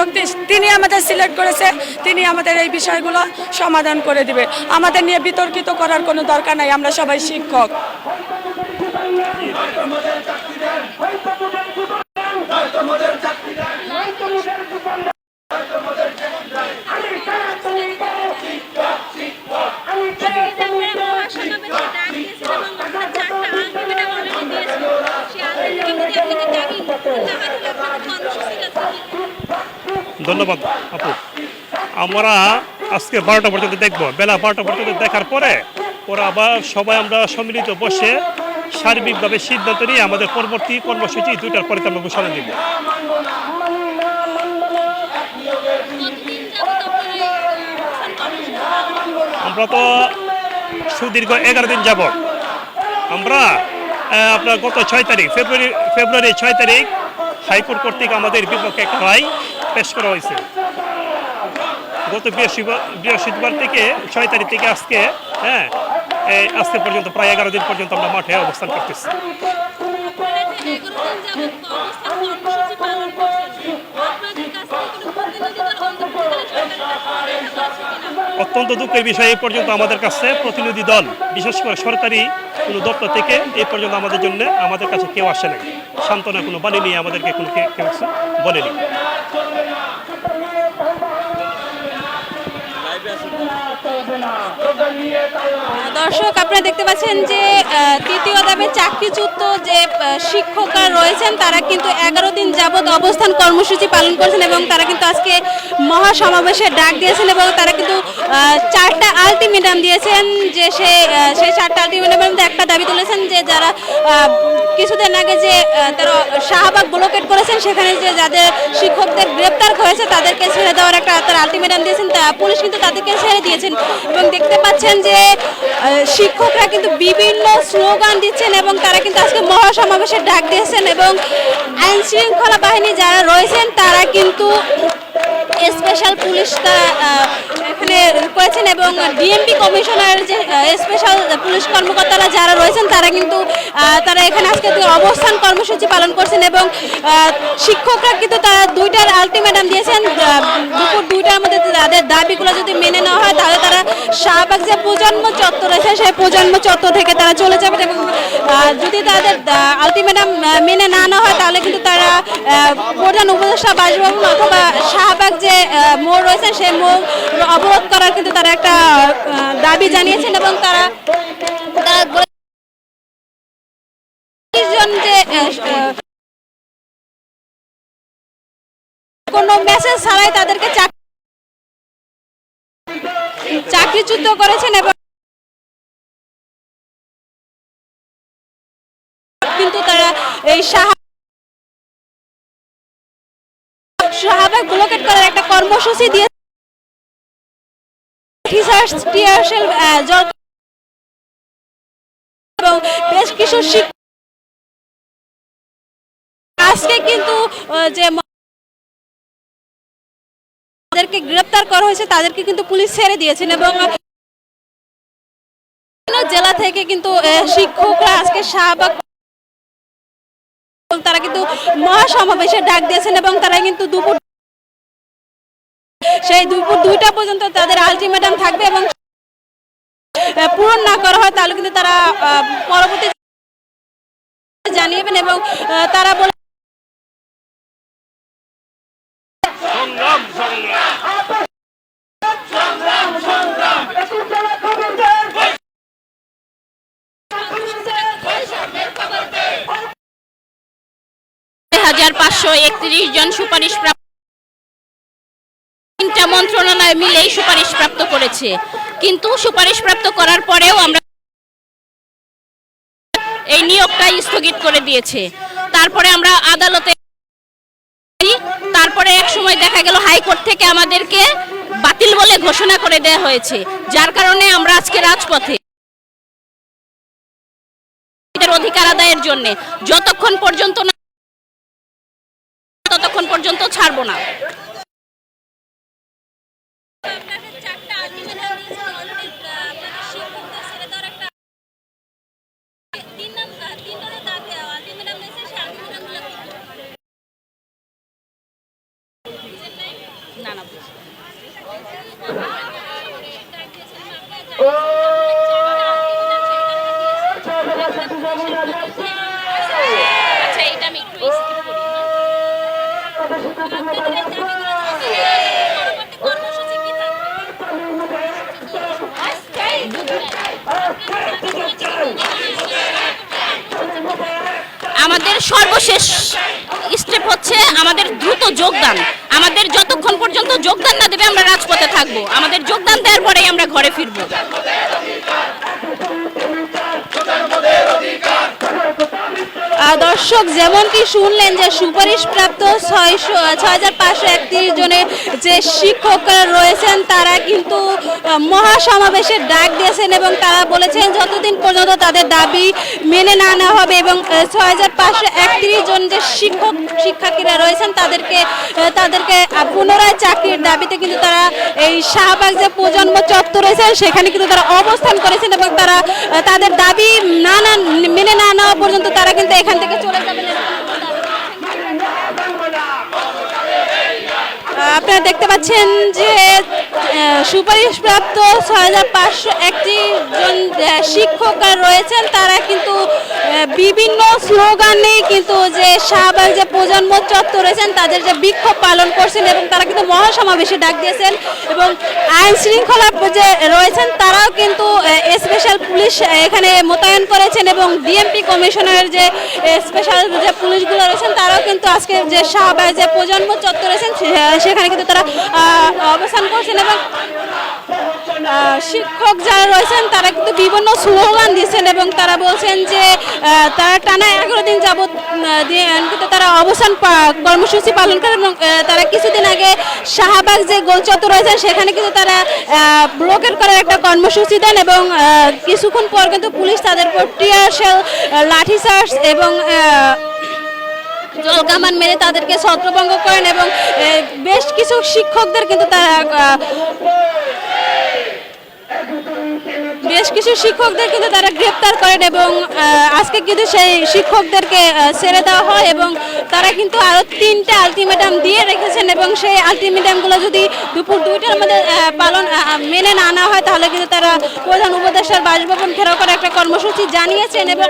সুযোগ তিনি আমাদের সিলেক্ট করেছে, তিনি আমাদের এই বিষয়গুলো সমাধান করে দিবে। আমাদের নিয়ে বিতর্কিত করার কোনো দরকার নাই, আমরা সবাই শিক্ষক। ধন্যবাদ আপু। আমরা আজকে 12টা পর্যন্ত দেখব, বেলা 12টা পর্যন্ত দেখার পরে আবার সবাই আমরা সম্মিলিত বসে সার্বিকভাবে সিদ্ধান্ত নিয়ে আমাদের পরবর্তী কর্মসূচি 2টার পরে আমরা ঘোষণা দিব। আমরা তো সুদীর্ঘ 11 দিন যাবত আমরা আপনার গত 6 তারিখ ফেব্রুয়ারি 6 তারিখ হাইকোর্ট কর্তৃক আমাদের বিপক্ষে একটা রায় পেশ করা হয়েছে। গত বৃহস্পতিবার থেকে 6 তারিখ থেকে আজকে পর্যন্ত প্রায় 11 দিন পর্যন্ত আমরা মাঠে অবস্থান করতেছি। অত্যন্ত দুঃখের বিষয়, এই পর্যন্ত আমাদের কাছে প্রতিনিধি দল, বিশেষ করে সরকারি কোনো দপ্তর থেকে এই পর্যন্ত আমাদের কাছে কেউ আসে নাই, সান্ত্বনা কোনো বাণী নিয়ে আমাদেরকে কোনো কেউ বলেনি। দর্শক, আপনারা দেখতে পাচ্ছেন যে তৃতীয় ধাপে চাকরিচ্যুত যে শিক্ষকরা রয়েছেন তারা কিন্তু 11 দিন যাবৎ অবস্থান কর্মসূচি পালন করেছেন এবং তারা কিন্তু আজকে মহাসমাবেশের ডাক দিয়েছেন এবং তারা কিন্তু 4টা আলটিমেটাম দিয়েছেন। যে সেই 4টা আলটিমেটামের মধ্যে একটা দাবি তুলেছেন যে যারা কিছুদিন আগে যে তারা শাহবাগ ব্লকেট করেছেন সেখানে যে যাদের শিক্ষকদের গ্রেপ্তার হয়েছে তাদেরকে ছেড়ে দেওয়ার একটা তারা আলটিমেটাম দিয়েছেন। পুলিশ কিন্তু তাদেরকে ছেড়ে দিয়েছেন এবং দেখতে পাচ্ছেন যে শিক্ষকরা কিন্তু বিভিন্ন স্লোগান দিচ্ছেন এবং তারা কিন্তু আজকে মহাসমাবেশের ডাক দিয়েছেন এবং আইন শৃঙ্খলা বাহিনী যারা রয়েছেন তারা কিন্তু স্পেশাল পুলিশ এখানে করেছেন এবং ডিএমপি কমিশনার যে স্পেশাল পুলিশ কর্মকর্তারা যারা রয়েছেন তারা কিন্তু তারা এখানে আজকে অবস্থান কর্মসূচি পালন করছেন এবং শিক্ষকরা কিন্তু তারা 2টার আলটিমেটাম দিয়েছেন। দুপুর 2টার মধ্যে তাদের দাবিগুলো যদি মেনে নেওয়া হয় তাহলে তারা শাহবাগ যে প্রজন্ম চত্বর আছে সেই প্রজন্ম চত্বর থেকে তারা চলে যাবেন এবং যদি তাদের আলটিমেটাম মেনে না নেওয়া হয় তাহলে কিন্তু তারা প্রধান উপদেষ্টা বাসভবন অথবা শাহবাগ যে মোড় রয়েছে সেই মোড় অবরোধ করার কিন্তু তারা একটা দাবি জানিয়েছেন এবং তারা যে কোনো মেসেজ ছাড়াই তাদেরকে চাকরিচ্যুত করেছেন এবং কিন্তু তারা এই শাহবাগ ব্লকেট করার একটা কর্মসূচি দিয়ে এবং বেশ কিছু আজকে কিন্তু যে তাদেরকে গ্রেপ্তার করা হয়েছে তাদেরকে কিন্তু পুলিশ ছেড়ে দিয়েছেন এবং জেলা থেকে কিন্তু শিক্ষকরা আজকে শাহবাগ তারা কিন্তু মহাসমাবেশের ডাক দিয়েছেন এবং তারা কিন্তু দুপুর 2টা পর্যন্ত তাদের আলটিমেটাম থাকবে এবং পূরণ না করা হয় তাহলে কিন্তু তারা পরবর্তী জানিয়েবেন এবং তারা বলে 1531 জন সুপারিশপ্রাপ্ত, 3টা মন্ত্রণালয় মিলেই সুপারিশপ্রাপ্ত করেছে, কিন্তু সুপারিশপ্রাপ্ত করার পরেও আমরা এই নিয়োগটা স্থগিত করে দিয়েছে। তারপরে আমরা আদালতে, তারপরে এক সময় দেখা গেল হাইকোর্ট থেকে আমাদেরকে বাতিল বলে ঘোষণা করে দেওয়া হয়েছে, যার কারণে আমরা আজকে রাজপথে অধিকার আদায়ের জন্য যতক্ষণ পর্যন্ত না ততক্ষণ পর্যন্ত ছাড়বো না। নানা আচ্ছা, এটা আমি একটু skip করি। কর্মসূচি কি আমাদের সর্বশেষ স্টেপ হচ্ছে আমাদের দ্রুত যোগদান। আমাদের যতক্ষণ পর্যন্ত যোগদান না দেবে আমরা রাজপথে থাকবো। আমাদের যোগদান দেওয়ার পরেই আমরা ঘরে ফিরবো। দর্শক যেমনটি শুনলেন যে সুপারিশপ্রাপ্ত 6,531 জনের যে শিক্ষকরা রয়েছেন তারা কিন্তু মহাসমাবেশের ডাক দিয়েছেন এবং তারা বলেছেন যতদিন পর্যন্ত তাদের দাবি মেনে না নেওয়া হবে এবং 6,531 জন যে শিক্ষার্থীরা রয়েছেন তাদেরকে পুনরায় চাকরির দাবিতে কিন্তু তারা এই শাহবাগ যে প্রজন্ম চত্বর রয়েছে সেখানে কিন্তু তারা অবস্থান করেছেন এবং তারা তাদের দাবি মেনে না নেওয়া পর্যন্ত তারা কিন্তু এখান থেকে চলে যাবেন। আপনারা দেখতে পাচ্ছেন যে সুপারিশপ্রাপ্ত 6,531 জন শিক্ষকরা রয়েছেন তারা কিন্তু বিভিন্ন স্লোগান নিয়ে কিন্তু যে শাহবাগ যে প্রজন্ম চত্বর রয়েছেন তাদের যে বিক্ষোভ পালন করছেন এবং তারা কিন্তু মহাসমাবেশে ডাক দিয়েছেন এবং আইন শৃঙ্খলা যে রয়েছেন তারাও কিন্তু স্পেশাল পুলিশ এখানে মোতায়েন করেছেন এবং ডিএমপি কমিশনের যে স্পেশাল যে পুলিশগুলো রয়েছেন তারাও কিন্তু আজকে যে শাহবাগ যে প্রজন্ম চত্বর রয়েছেন সেখানে কিন্তু তারা অবস্থান করছেন এবং শিক্ষক যারা রয়েছেন তারা কিন্তু বিভিন্ন স্লোগান দিচ্ছেন এবং তারা বলছেন যে তারা টানা 11 দিন যাবৎ কিন্তু তারা অবস্থান কর্মসূচি পালন করেন এবং তারা কিছুদিন আগে শাহবাগ যে গোলচত্বর রয়েছে সেখানে কিন্তু তারা ব্লকেট করার একটা কর্মসূচি দেন এবং কিছুক্ষণ পর কিন্তু পুলিশ তাদের উপর টিয়ার শেল লাঠিচার্জ এবং জলকামান মেরে তাদেরকে ছত্রভঙ্গ করেন এবং বেশ কিছু শিক্ষকদের কিন্তু তারা গ্রেপ্তার করেন এবং আজকে কিন্তু সেই শিক্ষকদেরকে ছেড়ে দেওয়া হয় এবং তারা কিন্তু আরো 3টা আলটিমেটাম দিয়ে রেখেছেন এবং সেই আলটিমেটামগুলো যদি দুপুর 2টার মধ্যে মেনে না নেওয়া হয় তাহলে কিন্তু তারা প্রধান উপদেষ্টার বাসভবন ঘেরাও করে একটা কর্মসূচি জানিয়েছেন এবং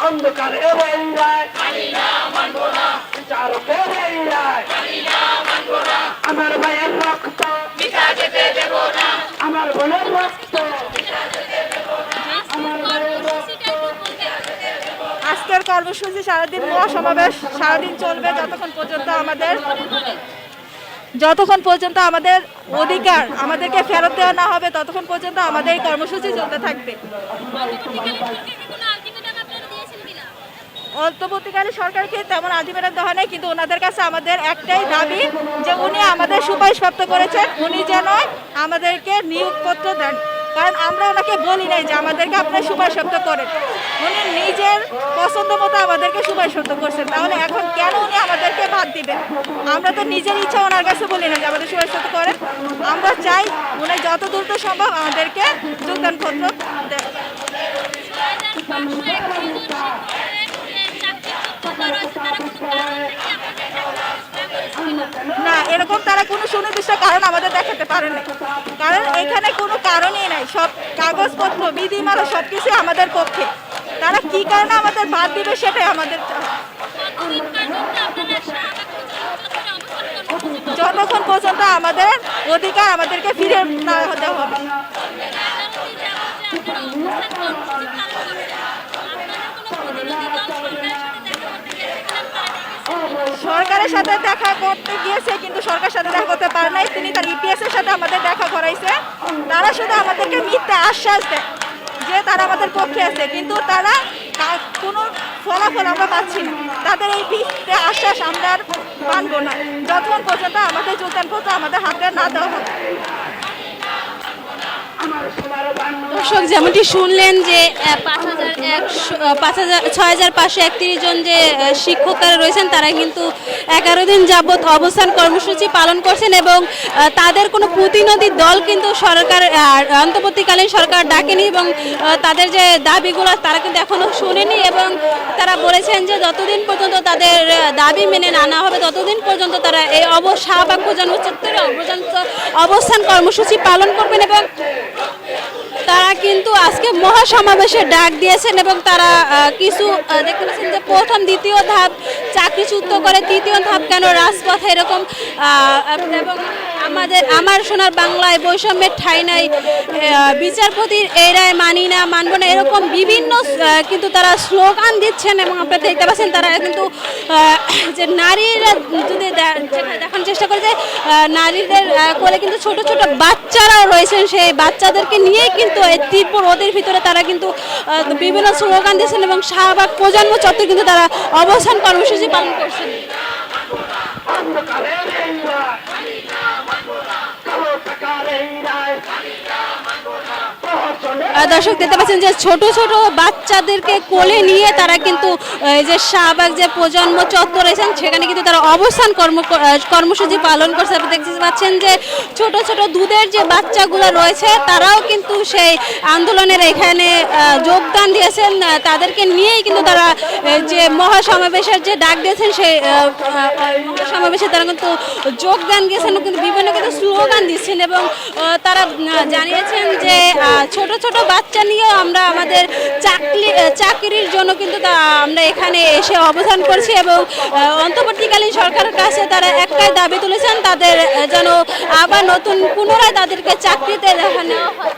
অন্ধকারে আমার ভাইয়ের রক্ত আমার বোনের রক্ত। আজকের কর্মসূচি সারাদিন মহাসমাবেশ সারাদিন চলবে যতক্ষণ পর্যন্ত আমাদের অধিকার আমাদেরকে ফেরত দেওয়া না হবে ততক্ষণ পর্যন্ত আমাদের এই কর্মসূচি চলতে থাকবে। অন্তর্বর্তীকালে সরকারকে তেমন আলটিমেটাম দেওয়া হয় নাই, কিন্তু ওনাদের কাছে আমাদের একটাই দাবি যে উনি আমাদের সুপারিশপ্রাপ্ত করেছেন, উনি যেন আমাদেরকে নিয়োগপত্র দেন। কারণ আমরা ওনাকে বলি নাই যে আমাদেরকে আপনার সুপারিশপ্রাপ্ত করেন, উনি নিজের পছন্দ মতো আমাদেরকে সুপারিশপ্রাপ্ত করছেন। তাহলে এখন কেন উনি আমাদেরকে বাদ দিবেন? আমরা তো নিজের ইচ্ছা ওনার কাছে বলি না যে আমাদের সুপারিশপ্রাপ্ত করেন। আমরা চাই উনি যত দ্রুত সম্ভব আমাদেরকে যোগদানপত্র দেন। না, এরকম তারা কোনো সুনির্দিষ্ট কারণ আমাদের দেখাতে পারে না, কারণ এখানে কোনো কারণই নাই। সব কাগজপত্র বিধিমালা সবকিছু আমাদের পক্ষে। তারা কি কারণে আমাদের বাদ দিবে সেটাই আমাদের যতক্ষণ পর্যন্ত আমাদের অধিকার আমাদেরকে ফিরে না দেওয়া হবে। সরকারের সাথে দেখা করতে গিয়েছে, কিন্তু সরকারের সাথে দেখা করতে পারে নাই। তিনি তার ইপিএস এর সাথে আমাদের দেখা করাইছে। তারা শুধু আমাদেরকে মিথ্যা আশ্বাস দেয় যে তারা আমাদের পক্ষে আছে, কিন্তু তারা কোনো ফলাফল আমরা পাচ্ছি না। তাদের এই মিথ্যা আশ্বাস আমরা আর মানব না যতক্ষণ পর্যন্ত আমাদের যোগদানপত্র আমাদের হাতে না দেওয়া হবে। দর্শক যেমনটি শুনলেন যে 6,531 জন যে শিক্ষকরা রয়েছেন তারা কিন্তু 11 দিন যাবৎ অবস্থান কর্মসূচি পালন করছেন এবং তাদের কোনো প্রতিনিধি দল কিন্তু সরকার অন্তর্বর্তীকালীন সরকার ডাকেনি এবং তাদের যে দাবিগুলো তারা কিন্তু এখনো শুনেনি এবং তারা বলেছেন যে যতদিন পর্যন্ত তাদের দাবি মেনে না নেওয়া হবে ততদিন পর্যন্ত তারা এই শাহবাগ প্রজন্ম চত্বরে অবস্থান কর্মসূচি পালন করবেন এবং তারা কিন্তু আজকে মহাসমাবেশের ডাক দিয়েছেন এবং তারা কিছু দেখতে পাচ্ছেন যে প্রথম দ্বিতীয় ধাপ চাকরিচ্যুত করে তৃতীয় ধাপ কেন রাজপথে এরকম এবং আমার সোনার বাংলায় বৈষম্যের ঠাঁই নাই, বিচারপতির এই রায় মানি না মানব না, এরকম বিভিন্ন কিন্তু তারা স্লোগান দিচ্ছেন এবং আপনারা দেখতে পাচ্ছেন তারা কিন্তু যে নারীরা যদি দেখানোর চেষ্টা করে যে নারীদের কোলে কিন্তু ছোট ছোট বাচ্চারাও রয়েছেন, সেই বাচ্চাদেরকে নিয়ে কিন্তু এই তীব্র রোদের ভিতরে তারা কিন্তু বিভিন্ন স্লোগান দিচ্ছেন এবং শাহবাগ প্রজন্ম চত্বর কিন্তু তারা অবস্থান কর্মসূচি পালন করছেন। দর্শক দেখতে পাচ্ছেন যে ছোট ছোট বাচ্চাদেরকে কোলে নিয়ে তারা কিন্তু যে শাহবাগ যে প্রজন্ম চত্বর রয়েছেন সেখানে কিন্তু তারা অবস্থান কর্মসূচি পালন করছে। আপনি দেখতে পাচ্ছেন যে ছোট ছোট দুধের যে বাচ্চাগুলো রয়েছে তারাও কিন্তু সেই আন্দোলনের এখানে যোগদান দিয়েছেন, তাদেরকে নিয়েই কিন্তু তারা যে মহাসমাবেশের যে ডাক দিয়েছেন সেই মহাসমাবেশে তারা কিন্তু যোগদান দিয়েছেন কিন্তু বিভিন্ন কিন্তু স্লোগান দিচ্ছেন এবং তারা জানিয়েছেন যে ছোট ছোট বাচ্চা নিয়েও আমরা আমাদের চাকরির জন্য কিন্তু আমরা এখানে এসে অবস্থান করছি এবং অন্তর্বর্তীকালীন সরকারের কাছে তারা একটাই দাবি তুলেছেন তাদের যেন আবার নতুন পুনরায় তাদেরকে চাকরিতে দেখা নেওয়া হয়।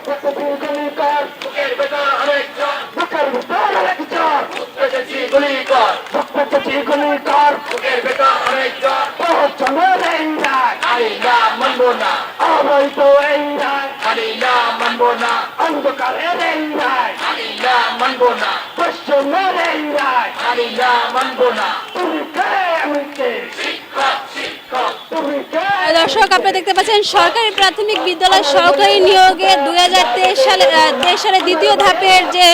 দর্শক আপনারা দেখতে পাচ্ছেন সরকারি প্রাথমিক বিদ্যালয় সহকারী নিয়োগে 2023 সালে দ্বিতীয় ধাপের যে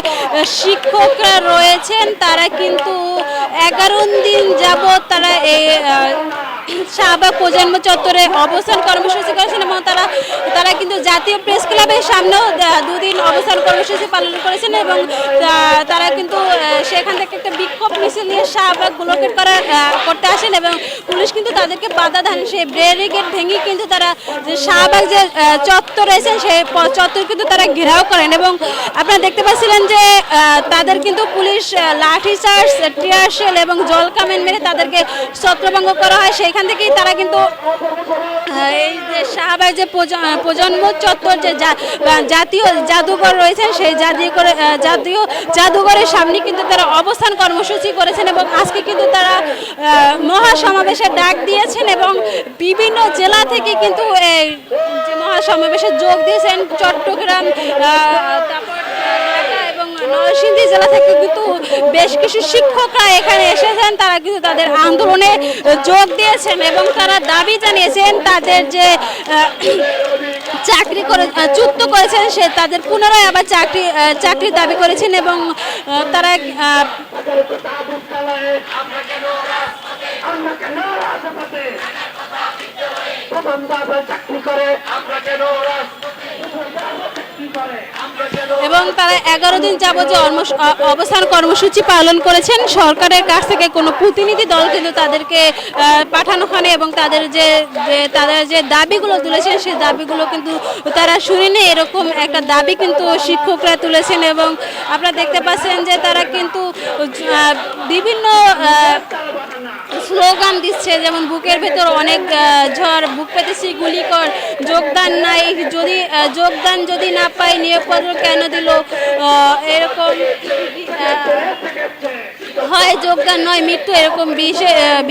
শিক্ষকরা রয়েছেন তারা কিন্তু 11 দিন যাবৎ তারা এই শাহবাগ প্রজন্ম চত্বরে অবস্থান কর্মসূচি করেছেন এবং তারা কিন্তু জাতীয় প্রেস ক্লাবের সামনেও 2 দিন অবস্থান কর্মসূচি পালন করেছেন এবং তারা কিন্তু সেখান থেকে একটা বিক্ষোভ মিছিল নিয়ে শাহবাগ ব্লকেট করতে আসেন এবং পুলিশ কিন্তু তাদেরকে বাধা দেন, সেই ব্যারিকেড ভেঙে কিন্তু তারা যে শাহবাগ যে চত্বর রয়েছেন সেই চত্বর কিন্তু তারা ঘেরাও করেন এবং আপনারা দেখতে পাচ্ছিলেন যে তাদের কিন্তু পুলিশ লাঠিচার্জ টিয়ার শেল এবং জল কামান মেরে তাদেরকে ছত্রভঙ্গ করা হয়। সেইখান থেকেই তারা কিন্তু এই যে শাহবাগ যে প্রজন্ম চত্বর যে জাতীয় জাদুঘর রয়েছেন সেই জাতীয় জাদুঘরের সামনে কিন্তু তারা অবস্থান কর্মসূচি করেছেন এবং আজকে কিন্তু তারা মহাসমাবেশের ডাক দিয়েছেন এবং বিভিন্ন জেলা থেকে কিন্তু এই যে মহাসমাবেশে যোগ দিয়েছেন চট্টগ্রাম তারপর এবং নরসিংদী জেলা থেকে কিন্তু বেশ কিছু শিক্ষকরা এখানে এসেছেন, তারা কিন্তু তাদের আন্দোলনে যোগ দিয়েছেন এবং তারা দাবি জানিয়েছেন তাদের যে চাকরি চ্যুত করেছেন সে তাদের পুনরায় আবার চাকরি দাবি করেছেন এবং তারা এবং তারা 11 দিন যাবত যে অবস্থান কর্মসূচি পালন করেছেন সরকারের কাছ থেকে কোনো প্রতিনিধি দল কিন্তু তাদেরকে পাঠানো হয়নি এবং তাদের যে দাবিগুলো তুলেছেন সেই দাবিগুলো কিন্তু তারা শুনেনি, এরকম একটা দাবি কিন্তু শিক্ষকরা তুলেছেন এবং আপনারা দেখতে পাচ্ছেন যে তারা কিন্তু বিভিন্ন স্লোগান দিচ্ছে যেমন বুকের ভেতর অনেক ঝড়, বুক পেতেছি গুলি কর, যোগদান নাই, যোগদান যদি না পাই নিয়োগপত্র কেন দিল, এরকম হয় যোগদান নয় মৃত্যু, এরকম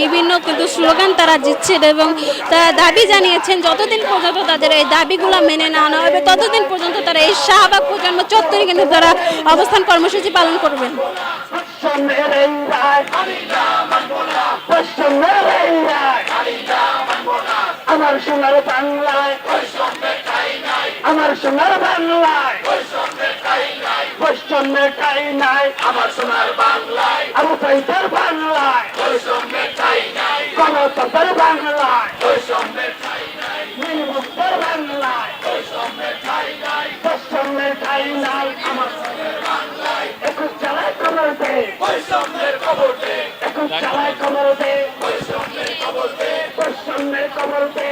বিভিন্ন কিন্তু স্লোগান তারা দিচ্ছেন এবং তারা দাবি জানিয়েছেন যতদিন পর্যন্ত তাদের এই দাবিগুলো মেনে নেওয়া হবে ততদিন পর্যন্ত তারা এই শাহবাগ প্রজন্ম চত্বরে কিন্তু তারা অবস্থান কর্মসূচি পালন করবেন। আমার সোনার বাংলায়, আমার সোনার বাংলায় বৈষম্যের ঠাই নাই আমার সোনার বাংলায় আবু সাইদের বাংলায় বৈষম্যের ঠাই নাই গণতন্ত্রের বাংলায় বৈষম্যের ঠাই নাই নির্মুক্তের বাংলায় বৈষম্যের ঠাই নাই বৈষম্যের ঠাই নাই আমার সোনার বাংলায় একুশ চালায় কবর দে বৈষম্যের কবর দে একুশ চালায় কবর দে বৈষম্যের কবর দে বৈষম্যের কবর দে